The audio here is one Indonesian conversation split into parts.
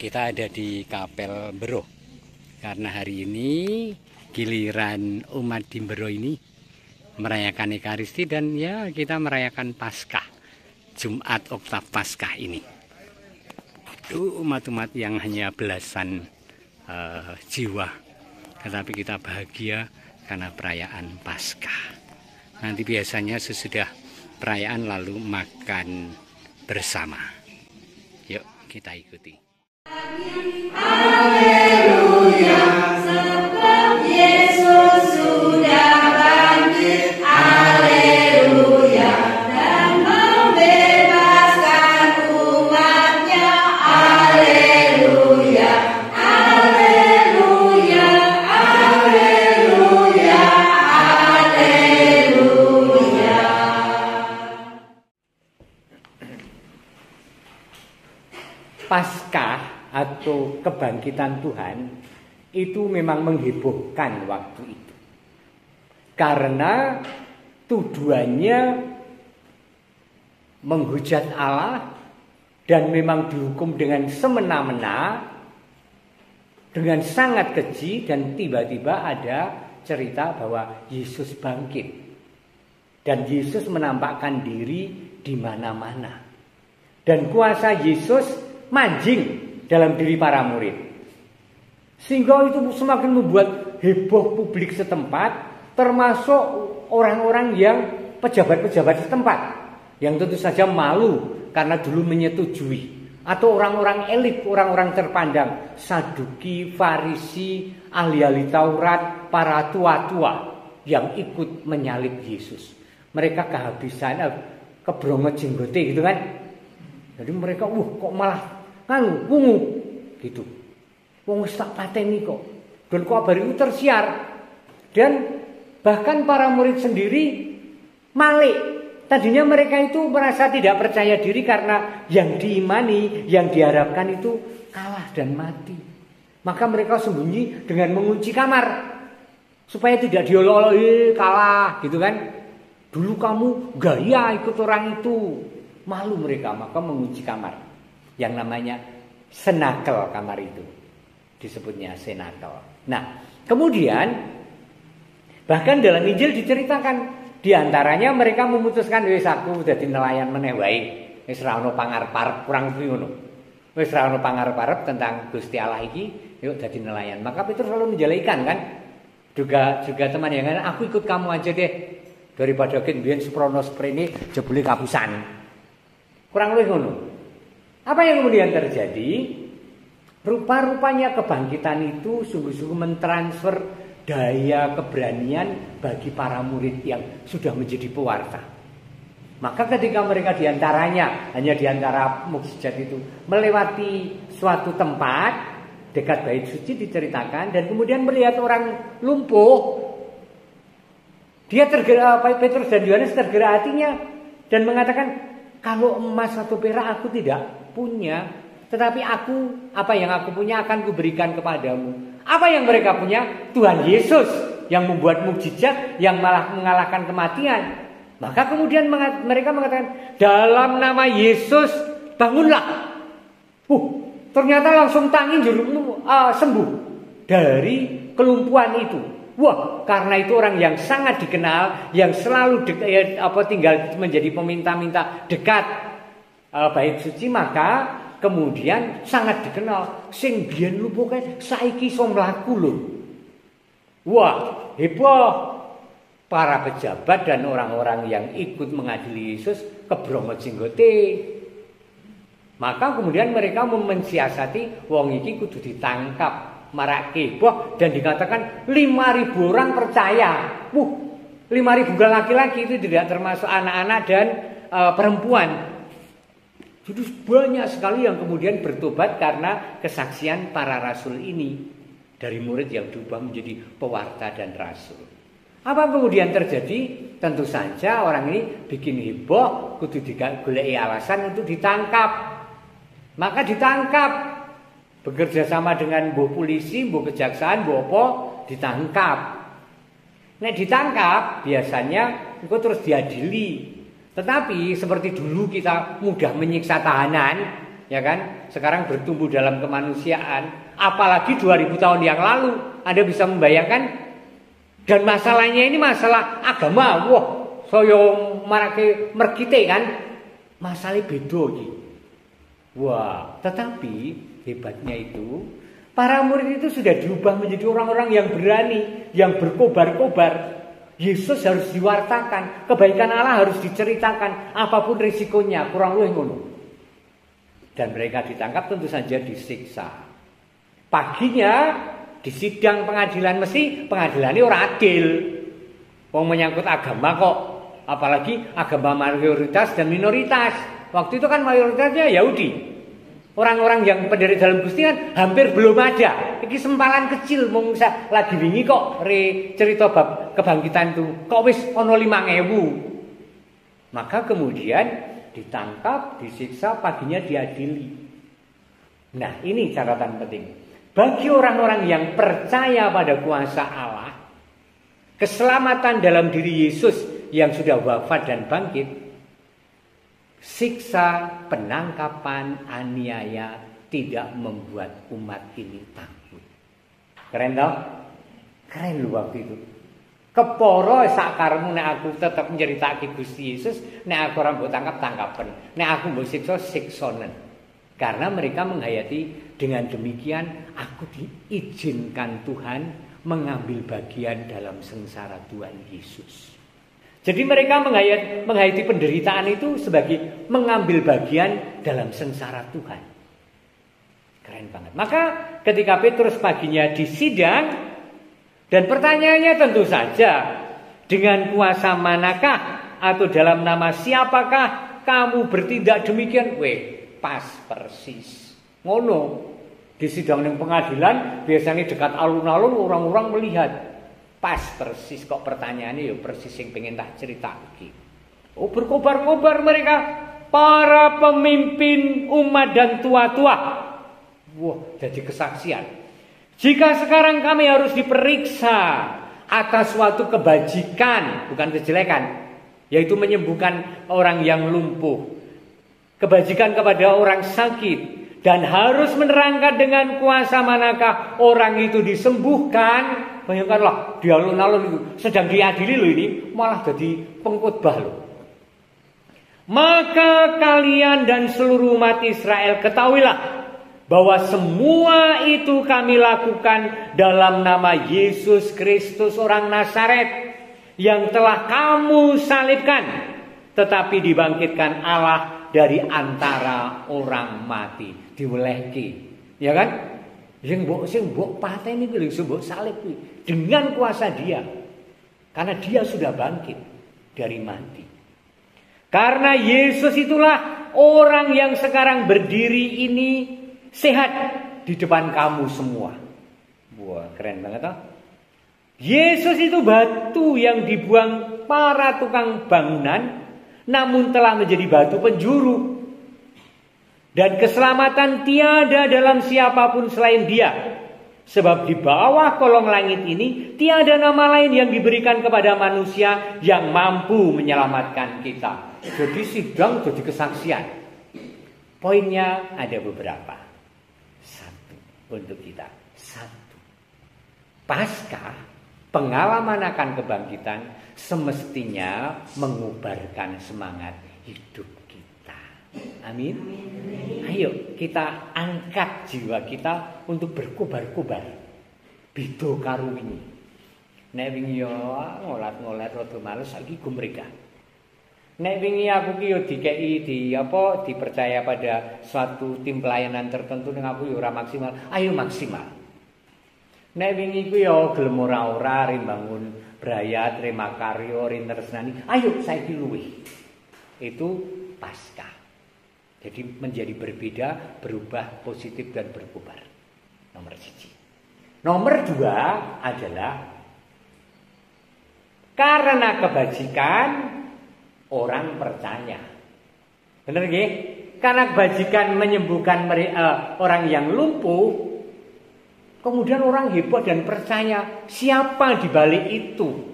Kita ada di Kapel Mbero karena hari ini giliran umat di Mbero ini merayakan Ekaristi dan ya kita merayakan Paskah, Jumat Oktav Paskah ini. Itu umat-umat yang hanya belasan jiwa, tetapi kita bahagia karena perayaan Paskah. Nanti biasanya sesudah perayaan lalu makan bersama. Yuk kita ikuti. Haleluya, sebab Yesus sudah bangkit. Haleluya, dan membebaskan umatnya. Haleluya, haleluya, haleluya, haleluya. Paskah atau kebangkitan Tuhan itu memang menghebohkan waktu itu, karena tujuannya menghujat Allah dan memang dihukum dengan semena-mena, dengan sangat keji, dan tiba-tiba ada cerita bahwa Yesus bangkit dan Yesus menampakkan diri di mana-mana dan kuasa Yesus manjing dalam diri para murid, sehingga itu semakin membuat heboh publik setempat, termasuk orang-orang yang pejabat-pejabat setempat yang tentu saja malu karena dulu menyetujui, atau orang-orang elit, orang-orang terpandang, Saduki, Farisi, ahli-ahli Taurat, para tua-tua yang ikut menyalib Yesus. Mereka kehabisan kebrongo jenggote gitu kan. Jadi mereka kok malah wungu gitu. Wong wis tak pateni kok. Dan kabar itu tersiar. Dan bahkan para murid sendiri malik. Tadinya mereka itu merasa tidak percaya diri karena yang diimani, yang diharapkan itu kalah dan mati. Maka mereka sembunyi dengan mengunci kamar supaya tidak diolok-olok kalah gitu kan. Dulu kamu gaya ikut orang itu. Malu mereka, maka mengunci kamar. Yang namanya senakel, kamar itu disebutnya senakel. Nah, kemudian bahkan dalam Injil diceritakan, diantaranya mereka memutuskan, wis aku dadi nelayan meneh wae, wis ra ono pangarep-arep, kurang luwih ngono. Wis ra ono pangarep-arep tentang Gusti Allah iki, yuk dadi nelayan. Maka Petrus selalu menjala ikan kan. Juga teman yang kan, aku ikut kamu aja deh, daripada ken biyen seprono sprene jebule kapusan. Kurang luwih ngono. Apa yang kemudian terjadi? Rupa-rupanya kebangkitan itu sungguh-sungguh mentransfer daya keberanian bagi para murid yang sudah menjadi pewarta. Maka ketika mereka diantaranya, hanya diantara mukjizat itu, melewati suatu tempat dekat bait suci diceritakan, dan kemudian melihat orang lumpuh, dia tergerak, Petrus dan Yohanes tergerak hatinya dan mengatakan, kalau emas atau perak aku tidak punya, tetapi apa yang aku punya akan kuberikan kepadamu. Apa yang mereka punya? Tuhan Yesus yang membuat mukjizat, yang malah mengalahkan kematian. Maka kemudian mereka mengatakan, dalam nama Yesus bangunlah. Ternyata langsung tangi sembuh dari kelumpuhan itu. Wah, karena itu orang yang sangat dikenal, yang selalu tinggal menjadi peminta-minta dekat bait suci, maka kemudian sangat dikenal. Sing biyen lumpuh kae saiki iso mlaku lho. Wah, heboh. Para pejabat dan orang-orang yang ikut mengadili Yesus kebrongo jenggote. Maka kemudian mereka mensiasati, wong iki kudu ditangkap. Marak heboh dan dikatakan 5.000 orang percaya. 5.000 laki-laki itu tidak termasuk anak-anak dan perempuan. Jadi banyak sekali yang kemudian bertobat karena kesaksian para rasul ini, dari murid yang diubah menjadi pewarta dan rasul. Apa kemudian terjadi? Tentu saja orang ini bikin heboh, kudu digoleki alasan untuk ditangkap. Maka ditangkap, bekerja sama dengan mbok polisi, mbok kejaksaan, mbok apa, ditangkap. Nek ditangkap biasanya itu terus diadili. Tetapi seperti dulu kita mudah menyiksa tahanan, ya kan? Sekarang bertumbuh dalam kemanusiaan, apalagi 2000 tahun yang lalu. Anda bisa membayangkan? Dan masalahnya ini masalah agama. Wah, saya marake merkite kan? Masalah beda iki. Wah, tetapi hebatnya itu para murid itu sudah diubah menjadi orang-orang yang berani, yang berkobar-kobar. Yesus harus diwartakan, kebaikan Allah harus diceritakan, apapun risikonya, kurang lebih ngono. Dan mereka ditangkap, tentu saja disiksa. Paginya di sidang pengadilan, mesti pengadilannya orang adil. Wong menyangkut agama kok, apalagi agama mayoritas dan minoritas. Waktu itu kan mayoritasnya Yahudi. Orang-orang yang pendiri dalam Gusti kan hampir belum ada. Iki sempalan kecil mung lagi wingi kok cerita bab kebangkitan itu. Kok wis ono 5.000. Maka kemudian ditangkap, disiksa, paginya diadili. Nah, ini catatan penting. Bagi orang-orang yang percaya pada kuasa Allah, keselamatan dalam diri Yesus yang sudah wafat dan bangkit, siksa, penangkapan, aniaya tidak membuat umat ini takut. Keren toh? Keren loh waktu itu. Keporo sakarmu nek aku tetap menceritake Gusti Yesus, nek aku ora mbok tangkap-tangkapen, nek aku mbok siksa siksonen. Karena mereka menghayati dengan demikian aku diizinkan Tuhan mengambil bagian dalam sengsara Tuhan Yesus. Jadi mereka menghayati penderitaan itu sebagai mengambil bagian dalam sengsara Tuhan. Keren banget. Maka ketika Petrus paginya disidang, dan pertanyaannya tentu saja, dengan kuasa manakah atau dalam nama siapakah kamu bertindak demikian? Pas persis. Ngono. Di sidang yang pengadilan biasanya dekat alun-alun orang-orang melihat. Pas persis kok pertanyaannya ya persis yang pengen tak cerita lagi. Oh, berkobar-kobar mereka, para pemimpin umat dan tua-tua. Wah, jadi kesaksian. Jika sekarang kami harus diperiksa atas suatu kebajikan, bukan kejelekan, yaitu menyembuhkan orang yang lumpuh, kebajikan kepada orang sakit, dan harus menerangkan dengan kuasa manakah orang itu disembuhkan. Bayangkanlah di alun-alun itu sedang diadili loh, ini malah jadi pengkhotbah loh. Maka kalian dan seluruh umat Israel ketahuilah bahwa semua itu kami lakukan dalam nama Yesus Kristus orang Nazaret yang telah kamu salibkan, tetapi dibangkitkan Allah dari antara orang mati. Diwelehki, ya kan? Sing mbok pateni kuwi sing mbok salib kuwi dengan kuasa Dia. Karena Dia sudah bangkit dari mati. Karena Yesus itulah orang yang sekarang berdiri ini sehat di depan kamu semua. Wah, keren banget toh. Yesus itu batu yang dibuang para tukang bangunan, namun telah menjadi batu penjuru. Dan keselamatan tiada dalam siapapun selain Dia. Sebab di bawah kolong langit ini tiada nama lain yang diberikan kepada manusia yang mampu menyelamatkan kita. Jadi sidang jadi kesaksian. Poinnya ada beberapa. Satu untuk kita. Satu. Paskah, pengalaman akan kebangkitan semestinya mengubarkan semangat hidup kita. Amin. Ayo kita angkat jiwa kita untuk berkobar-kobar. Beda karo wingi. Nek wingi yo ngolat-ngolat rada males saiki gumrega. Nek wingi aku ki yo dikeki dipercaya pada suatu tim pelayanan tertentu ning aku yo ora maksimal. Ayo maksimal. Nek wingi ku yo gelem ora-ora rimbangun brayat, remakaryo, rinteresnani. Ayo saiki luwih. Itu Paskah. Jadi menjadi berbeda, berubah, positif dan berkobar. Nomor 1. Nomor 2 adalah karena kebajikan orang percaya. Benar nggih? Karena kebajikan menyembuhkan orang yang lumpuh, kemudian orang hebat dan percaya siapa di balik itu.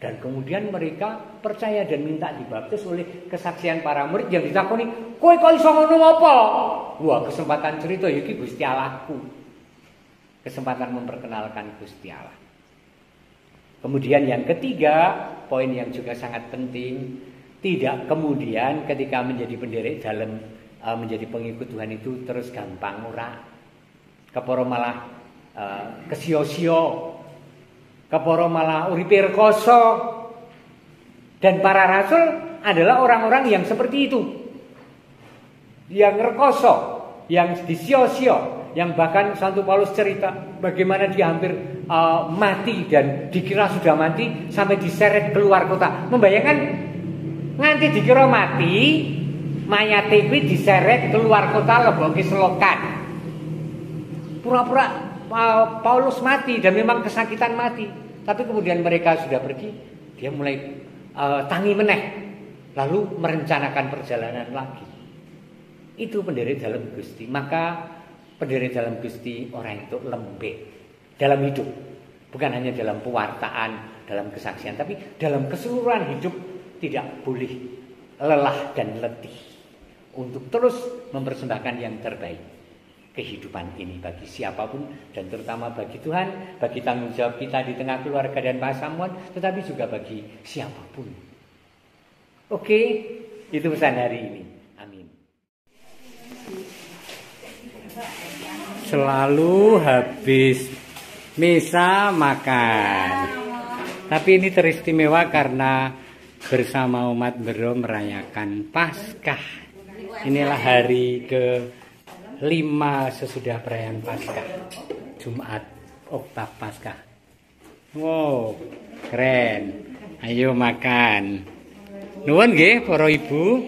Dan kemudian mereka percaya dan minta dibaptis oleh kesaksian para murid yang ditakoni, "Kowe kok iso ngono apa?" Wah, kesempatan cerita iki Gusti Allahku. Kesempatan memperkenalkan Gusti Allah. Kemudian yang ketiga, poin yang juga sangat penting, tidak kemudian ketika menjadi penderek dalam menjadi pengikut Tuhan itu terus gampang ora. Keporo malah kesio-sio. Keporo malah uripe rekoso. Dan para rasul adalah orang-orang yang seperti itu. Yang rekoso, yang disio-sio, yang bahkan Santo Paulus cerita bagaimana dia hampir mati dan dikira sudah mati sampai diseret keluar kota. Membayangkan nganti dikira mati, mayat kuwi diseret keluar kota leboke selokan. Pura-pura Paulus mati dan memang kesakitan mati. Tapi kemudian mereka sudah pergi, dia mulai tangi meneh, lalu merencanakan perjalanan lagi. Itu pendiri dalam Gusti. Maka pendiri dalam Gusti orang itu lembek dalam hidup, bukan hanya dalam pewartaan, dalam kesaksian, tapi dalam keseluruhan hidup tidak boleh lelah dan letih untuk terus mempersembahkan yang terbaik. Kehidupan ini bagi siapapun dan terutama bagi Tuhan, bagi tanggung jawab kita di tengah keluarga dan pasamuan, tetapi juga bagi siapapun. Oke, itu pesan hari ini. Amin. Selalu habis misa makan. Tapi ini teristimewa karena bersama umat Bero merayakan Paskah. Inilah hari ke-5 sesudah perayaan Paskah. Jumat Oktav Paskah. Wow, keren. Ayo makan. Nuwun nggih para ibu.